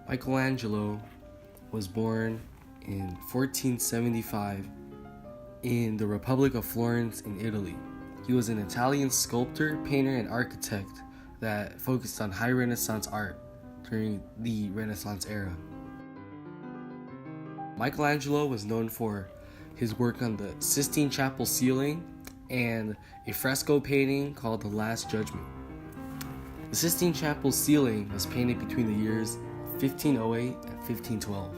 Michelangelo was born in 1475 in the Republic of Florence in Italy. He was an Italian sculptor, painter, and architect that focused on high Renaissance art during the Renaissance era. Michelangelo was known for his work on the Sistine Chapel ceiling and a fresco painting called The Last Judgment. The Sistine Chapel ceiling was painted between the years 1508 and 1512.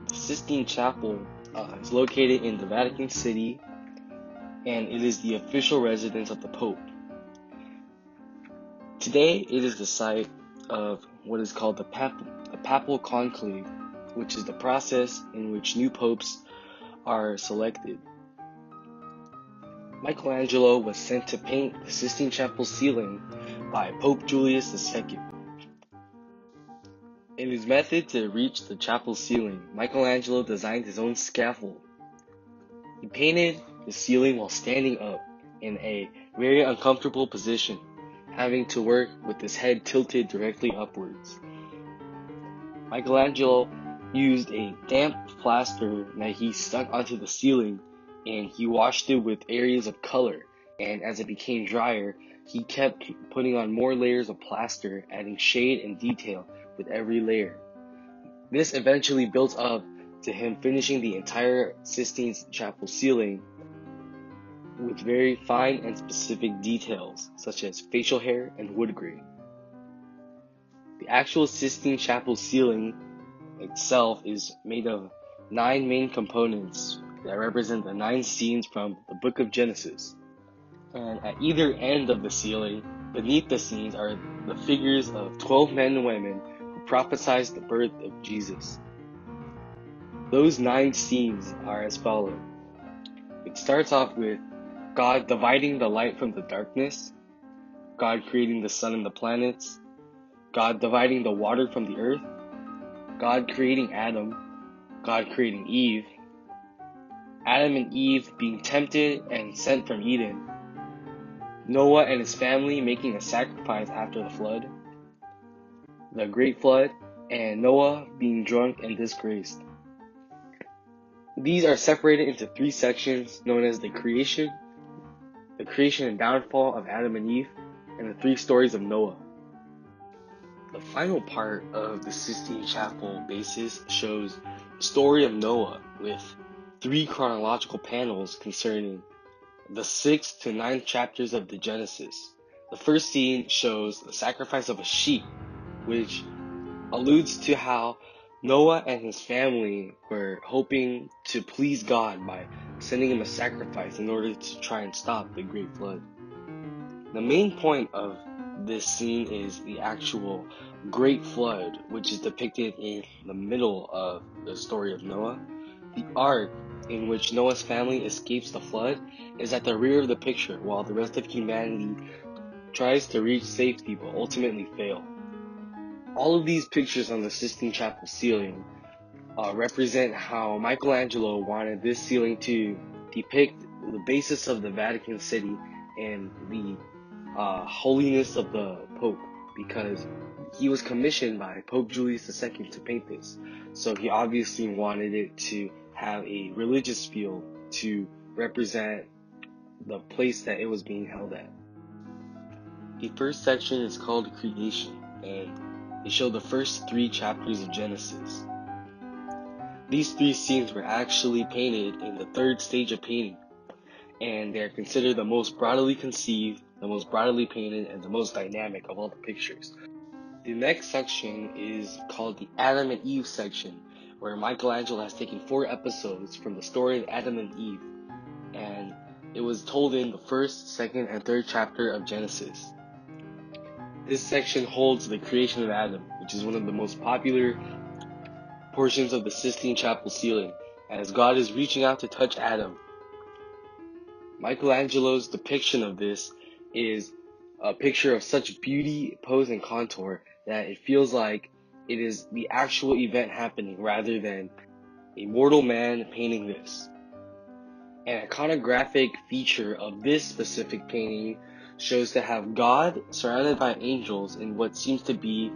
The Sistine Chapel is located in the Vatican City, and it is the official residence of the Pope. Today, it is the site of what is called the Papal Conclave, which is the process in which new popes are selected. Michelangelo was sent to paint the Sistine Chapel ceiling by Pope Julius II. In his method to reach the chapel ceiling, Michelangelo designed his own scaffold. He painted the ceiling while standing up in a very uncomfortable position, having to work with his head tilted directly upwards. Michelangelo used a damp plaster that he stuck onto the ceiling, and he washed it with areas of color, and as it became drier, he kept putting on more layers of plaster, adding shade and detail with every layer. This eventually built up to him finishing the entire Sistine Chapel ceiling with very fine and specific details, such as facial hair and wood grain. The actual Sistine Chapel ceiling itself is made of 9 main components that represent the 9 scenes from the book of Genesis. And at either end of the ceiling, beneath the scenes, are the figures of 12 men and women who prophesied the birth of Jesus. Those 9 scenes are as follows. It starts off with God dividing the light from the darkness, God creating the sun and the planets, God dividing the water from the earth, God creating Adam, God creating Eve, Adam and Eve being tempted and sent from Eden, Noah and his family making a sacrifice after the flood, the great flood, and Noah being drunk and disgraced. These are separated into 3 sections known as the creation and downfall of Adam and Eve, and the 3 stories of Noah. The final part of the Sistine Chapel basis shows the story of Noah with 3 chronological panels concerning the 6th to 9th chapters of the Genesis. The first scene shows the sacrifice of a sheep, which alludes to how Noah and his family were hoping to please God by sending him a sacrifice in order to try and stop the great flood. The main point of this scene is the actual great flood, which is depicted in the middle of the story of Noah. The ark in which Noah's family escapes the flood is at the rear of the picture, while the rest of humanity tries to reach safety but ultimately fail. All of these pictures on the Sistine Chapel ceiling represent how Michelangelo wanted this ceiling to depict the basis of the Vatican City and the holiness of the Pope, because he was commissioned by Pope Julius II to paint this. So he obviously wanted it to have a religious feel to represent the place that it was being held at. The first section is called Creation, and they show the first 3 chapters of Genesis. These 3 scenes were actually painted in the 3rd stage of painting, and they are considered the most broadly conceived, the most broadly painted, and the most dynamic of all the pictures. The next section is called the Adam and Eve section, where Michelangelo has taken 4 episodes from the story of Adam and Eve, and it was told in the 1st, 2nd, and 3rd chapter of Genesis. This section holds the creation of Adam, which is one of the most popular portions of the Sistine Chapel ceiling, as God is reaching out to touch Adam. Michelangelo's depiction of this is a picture of such beauty, pose, and contour that it feels like it is the actual event happening rather than a mortal man painting this. An iconographic feature of this specific painting shows to have God surrounded by angels in what seems to be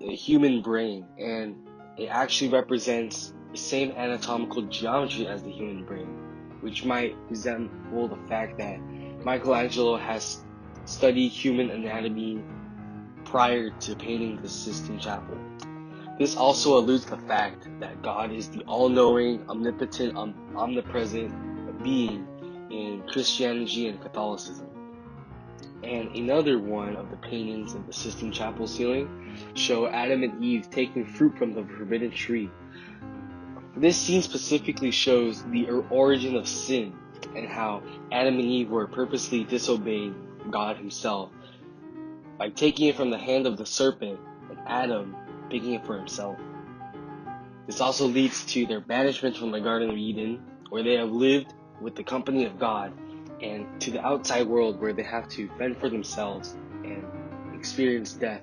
the human brain, and it actually represents the same anatomical geometry as the human brain, which might resemble the fact that Michelangelo has studied human anatomy prior to painting the Sistine Chapel. This also alludes to the fact that God is the all-knowing, omnipotent, omnipresent being in Christianity and Catholicism. And another one of the paintings of the Sistine Chapel ceiling show Adam and Eve taking fruit from the forbidden tree. This scene specifically shows the origin of sin and how Adam and Eve were purposely disobeying God himself by taking it from the hand of the serpent and Adam picking it for himself. This also leads to their banishment from the Garden of Eden, where they have lived with the company of God, and to the outside world where they have to fend for themselves and experience death